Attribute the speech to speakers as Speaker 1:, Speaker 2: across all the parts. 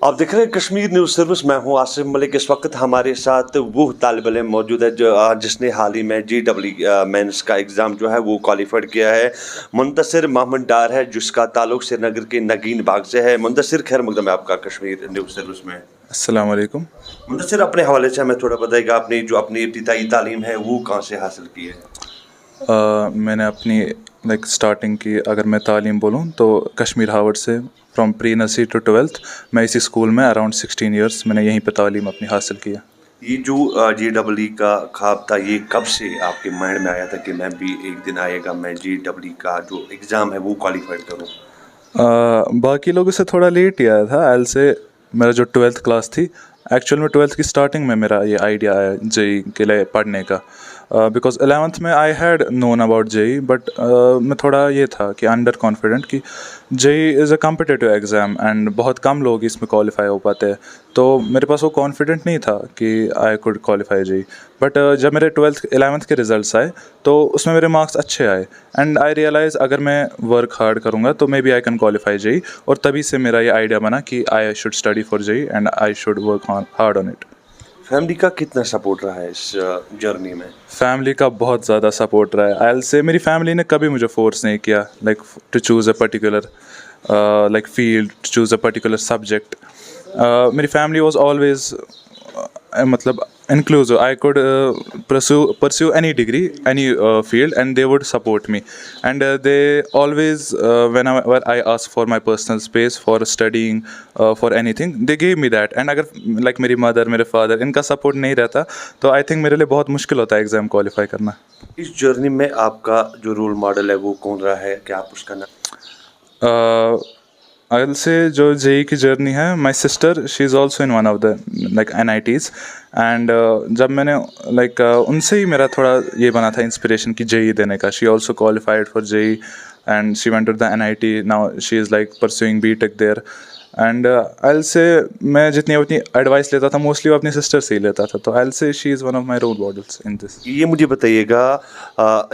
Speaker 1: आप देख रहे हैं कश्मीर न्यूज़ सर्विस। मैं हूं आसिफ मलिक। इस वक्त हमारे साथ वो तालिब इल्म मौजूद है जिसने हाल ही में GEE मेंस का एग्ज़ाम जो है वो क्वालिफाइड किया है। मुंतसिर मोहम्मद डार है जिसका ताल्लुक श्रीनगर के नगीन बाग से है। मुंतसिर, खैर मकदम है आपका कश्मीर न्यूज़ सर्विस में।
Speaker 2: अस्सलाम वालेकुम।
Speaker 1: मुंतसिर, अपने हवाले से हमें थोड़ा बताइएगा, आपने जो अपनी इब्तिदाई तालीम है वो कहाँ से हासिल की है?
Speaker 2: मैंने अपनी स्टार्टिंग की, अगर मैं तालीम बोलूँ तो कश्मीर हार्वर्ड से, from pre nursery to 12th। मैं इसी स्कूल में अराउंड 16 ईयर्स मैंने यहीं पे तालीम अपनी हासिल की है।
Speaker 1: ये जो GEE का ख्वाब था, ये कब से आपके माइंड में आया था कि मैं भी एक दिन आएगा मैं GEE का जो एग्ज़ाम है वो क्वालिफाइड करूँ?
Speaker 2: बाकी लोगों से थोड़ा लेट ही आया था। एल से मेरा जो 12th क्लास थी, एक्चुअल में 12th की स्टार्टिंग में मेरा ये आइडिया आया JEE के लिए पढ़ने का। बिकॉज 11th में I had known about JEE, but मैं थोड़ा ये था कि अंडर कॉन्फिडेंट कि JEE is a competitive exam and बहुत कम लोग इसमें क्वालिफाई हो पाते हैं। तो मेरे पास वो कॉन्फिडेंट नहीं था कि I could qualify JEE। But जब मेरे 11th के रिज़ल्ट्स आए तो उसमें मेरे मार्क्स अच्छे आए एंड आई रियलाइज़ अगर मैं वर्क हार्ड करूँगा तो maybe I can qualify JEE। और तभी से मेरा ये आइडिया बना कि I should study for JEE and I should work hard on it.
Speaker 1: Family का कितना सपोर्ट रहा है इस जर्नी में?
Speaker 2: फैमिली का बहुत ज़्यादा सपोर्ट रहा है। आई से मेरी फैमिली ने कभी मुझे फोर्स नहीं किया to choose a particular field, to choose a particular subject. मेरी फैमिली वॉज ऑलवेज मतलब inclusive. I could pursue any degree, any field, and they would support me. And they always, whenever I asked for my personal space for studying, for anything, they gave me that. And अगर मेरी mother, मेरे father, इनका support नहीं रहता तो I think मेरे लिए बहुत मुश्किल होता है एग्ज़ाम क्वालिफाई करना।
Speaker 1: इस जर्नी में आपका जो रोल मॉडल है वो कौन रहा है, क्या आप उसका नाम?
Speaker 2: अल से जो JEE की जर्नी है, my sister she is also in one of the NITs। And जब मैंने उनसे ही मेरा थोड़ा ये बना था इंस्पिरेशन कि JEE देने का। She also qualified for JEE and she went to the NIT। Now she is pursuing BTech there. And I say मैं जितनी एडवाइस लेता था मोस्टली वो अपनी सिस्टर से ही लेता था। तो I say she is one of my role models in this.
Speaker 1: ये मुझे बताइएगा,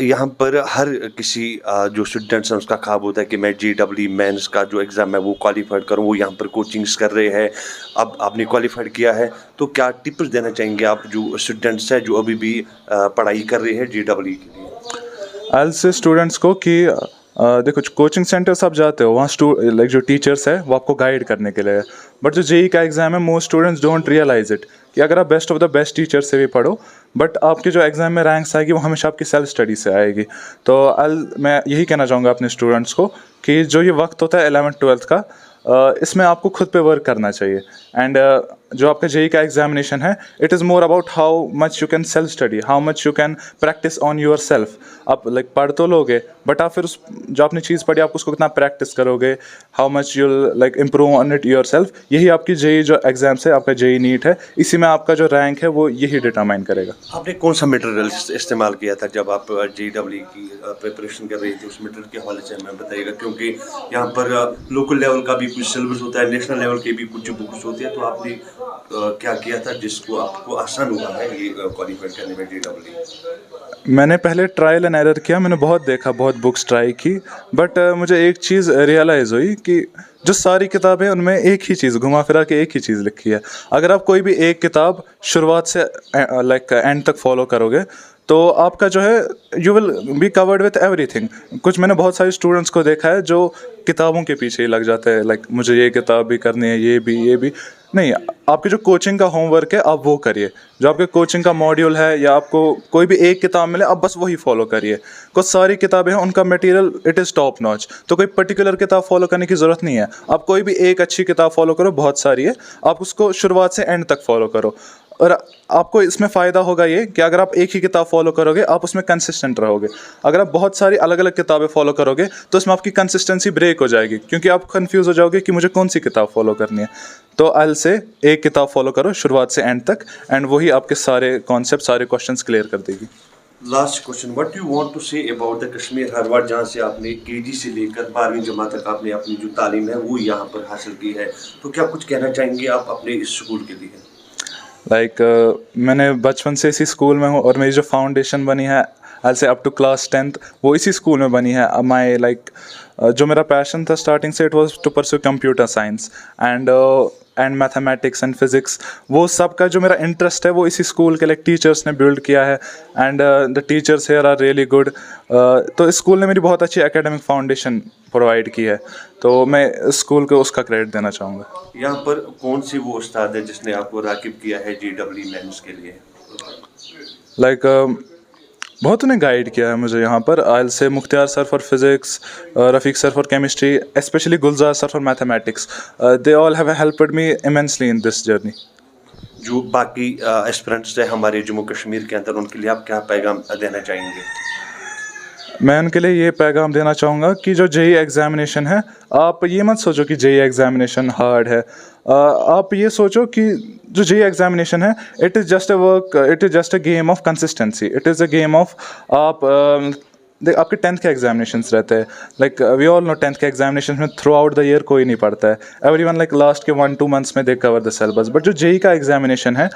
Speaker 1: यहाँ पर हर किसी जो स्टूडेंट्स हैं उसका ख्वाब होता है कि मैं GEE मेंस का जो एग्ज़ाम है वो क्वालिफाइड करूँ। वो यहाँ पर कोचिंग्स कर रहे हैं, अब आपने क्वालिफाइड किया है, तो क्या टिप्स देना चाहेंगे आप जो स्टूडेंट्स हैं जो अभी भी पढ़ाई कर रहे हैं GEE के लिए?
Speaker 2: आई से स्टूडेंट्स को कि देखो, कोचिंग सेंटर सब जाते हो, वहाँ जो टीचर्स है वो आपको गाइड करने के लिए है। बट जो JEE का एग्ज़ाम है, most students don't realize it कि अगर आप best of the best teacher से भी पढ़ो, बट आपके जो एग्ज़ाम में रैंक्स आएगी वो हमेशा आपकी सेल्फ स्टडी से आएगी। तो मैं यही कहना चाहूँगा अपने स्टूडेंट्स को कि जो ये वक्त होता है 11th 12th का, इसमें आपको खुद पे वर्क करना चाहिए। एंड जो आपका JEE का एग्जामिनेशन है, it is more about how much you can self study, how much you can practice on your self. आप पढ़ तो लोगे, बट आप फिर उस जो आपने चीज़ पढ़ी आप उसको कितना प्रैक्टिस करोगे, how much you improve on it your self. यही आपकी JEE जो एग्ज़ाम्स है, आपका JEE नीट है, इसी में आपका जो रैंक है वो यही डिटरमाइन करेगा।
Speaker 1: आपने कौन सा मटेरियल इस्तेमाल किया था जब आप GEE की प्रिपरेशन कर रही थी? उस मटेरियल के हवाले से हमें बताइएगा, क्योंकि यहाँ पर लोकल लेवल का भी कुछ सिलेबस होता है, नेशनल लेवल के भी कुछ बुक्स होती है। तो आपने क्या किया था जिसको आपको आसान हुआ है ये क्वालिफाइड करने में GEE?
Speaker 2: मैंने पहले ट्रायल एंड एरर किया, मैंने बहुत देखा, बहुत बुक्स ट्राई की, बट मुझे एक चीज़ रियलाइज़ हुई कि जो सारी किताबें उनमें एक ही चीज़, घुमा फिरा के एक ही चीज़ लिखी है। अगर आप कोई भी एक किताब शुरुआत से एंड तक फॉलो करोगे तो आपका जो है you will be covered with everything. कुछ मैंने बहुत सारे स्टूडेंट्स को देखा है जो किताबों के पीछे ही लग जाते हैं, मुझे ये किताब भी करनी है, ये भी नहीं। आपकी जो कोचिंग का होमवर्क है आप वो करिए, जो आपके कोचिंग का मॉड्यूल है या आपको कोई भी एक किताब मिले आप बस वही फॉलो करिए। कुछ सारी किताबें हैं उनका material it is top notch, तो कोई पर्टिकुलर किताब फॉलो करने की ज़रूरत नहीं है। आप कोई भी एक अच्छी किताब फॉलो करो, बहुत सारी है, आप उसको शुरुआत से एंड तक फॉलो करो। और आपको इसमें फ़ायदा होगा ये कि अगर आप एक ही किताब फॉलो करोगे आप उसमें कंसिस्टेंट रहोगे। अगर आप बहुत सारी अलग अलग किताबें फॉलो करोगे तो इसमें आपकी कंसिस्टेंसी ब्रेक हो जाएगी, क्योंकि आप कंफ्यूज हो जाओगे कि मुझे कौन सी किताब फॉलो करनी है। तो आई से एक किताब फॉलो करो शुरुआत से एंड तक, एंड वही आपके सारे कॉन्सेप्ट, सारे क्वेश्चंस क्लियर कर देगी।
Speaker 1: Last question, what you want to say about the Kashmir Harvard, जहाँ से आपने KG से लेकर 12वीं जमात तक आपने अपनी जो तालीम है वो यहाँ पर हासिल की है, तो क्या कुछ कहना चाहेंगे आप अपने इस स्कूल के लिए?
Speaker 2: मैंने बचपन से इसी स्कूल में हूँ और मेरी जो फाउंडेशन बनी है आई से अप टू क्लास 10th वो इसी स्कूल में बनी है। माई लाइक जो मेरा पैशन था स्टार्टिंग से, it was to pursue computer science and mathematics and physics. वो सब का जो मेरा इंटरेस्ट है वो इसी स्कूल के लाइक टीचर्स ने बिल्ड किया है, and the teachers here are really good. तो इस स्कूल ने मेरी बहुत अच्छी एकेडमिक फाउंडेशन प्रोवाइड की है, तो मैं इस स्कूल को उसका क्रेडिट देना चाहूँगा।
Speaker 1: यहाँ पर कौन सी वो उस्ताद है जिसने आपको राकिब किया है GEE मेंस के लिए?
Speaker 2: लाइक बहुत उन्हें गाइड किया है मुझे यहाँ पर। I say Mukhtiyar sir for physics, Rafiq sir for chemistry, specially Gulzar sir for mathematics. They all have helped me immensely in this journey.
Speaker 1: जो बाकी एस्पिरेंट्स हैं हमारे जम्मू कश्मीर के अंदर, उनके लिए आप क्या पैगाम देना चाहेंगे?
Speaker 2: मैं उनके लिए ये पैगाम देना चाहूँगा कि जो JEE एग्ज़ामिनेशन है, आप ये मत सोचो कि JEE एग्ज़ामिनेशन हार्ड है। आप ये सोचो कि जो JEE एग्ज़ामिनेशन है, it is just a game of consistency. It is a game of आपके 10th के एग्जामिनेशंस रहते हैं। Like we all know 10th के एग्जामिनेशन में थ्रू आउट द ईयर कोई नहीं पढ़ता है। एवरीवन लाइक लास्ट के 1-2 मंथ्स में they cover the syllabus. But जो JEE का एग्जामिनेशन है,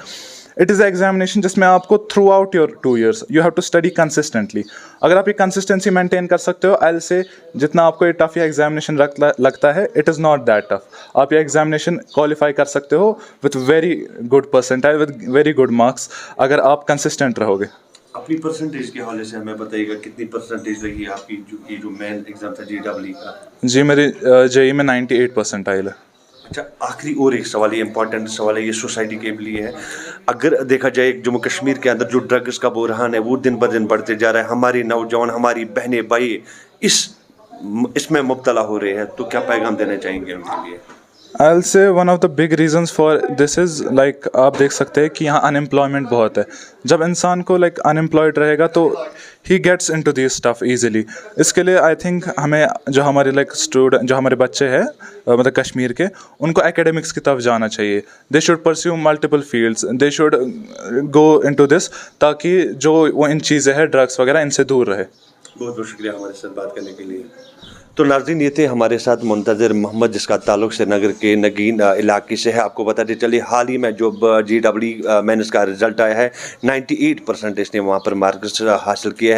Speaker 2: इट इज़ एग्जामिनेशन जिसमें आपको throughout your 2 years you have to study consistently. अगर आप ये कंसिस्टेंसी मेंटेन कर सकते हो, आई से जितना आपको ये टफ एग्जामिनेशन लगता है, it is not that tough. आप ये एग्जामिनेशन क्वालिफाई कर सकते हो with very good percentile, with very good marks, अगर आप कंसिस्टेंट रहोगे।
Speaker 1: अपनी परसेंटेज के हवाले से हमें बताइएगा, कितनी परसेंटेज रही है आपकी जो मेन एग्जाम था GEE का?
Speaker 2: जी, मेरी JEE में 98% आइल है।
Speaker 1: अच्छा, आखिरी और एक सवाल, ये इंपॉर्टेंट सवाल है, ये सोसाइटी के लिए है। अगर देखा जाए जम्मू कश्मीर के अंदर जो ड्रग्स का बुरहान है वो दिन ब दिन बढ़ते जा रहा है, हमारे नौजवान, हमारी बहनें भाई इसमें मुब्तला हो रहे हैं, तो क्या पैगाम देना चाहेंगे उनके लिए?
Speaker 2: I'll say one of the big reasons for this is like आप देख सकते हैं कि यहाँ अनएम्प्लॉयमेंट बहुत है। जब इंसान को लाइक अनएम्प्लॉयड रहेगा तो he gets into this stuff easily. इसके लिए आई थिंक हमें जो हमारे लाइक जो हमारे बच्चे हैं मतलब कश्मीर के, उनको एकेडमिक्स की तरफ जाना चाहिए। They should pursue multiple fields, they should go into this, ताकि जो वो इन चीज़ें हैं ड्रग्स वगैरह, इनसे दूर रहे।
Speaker 1: बहुत बहुत शुक्रिया हमारे साथ बात करने के लिए। तो नाज़रीन, ये थे हमारे साथ मुंतज़िर मोहम्मद, जिसका ताल्लुक़ श्रीनगर के नगीन इलाके से है। आपको बताते चलिए, हाल ही में जो GEE मेंस का रिज़ल्ट आया है, 98% इसने वहाँ पर मार्क्स हासिल किया है।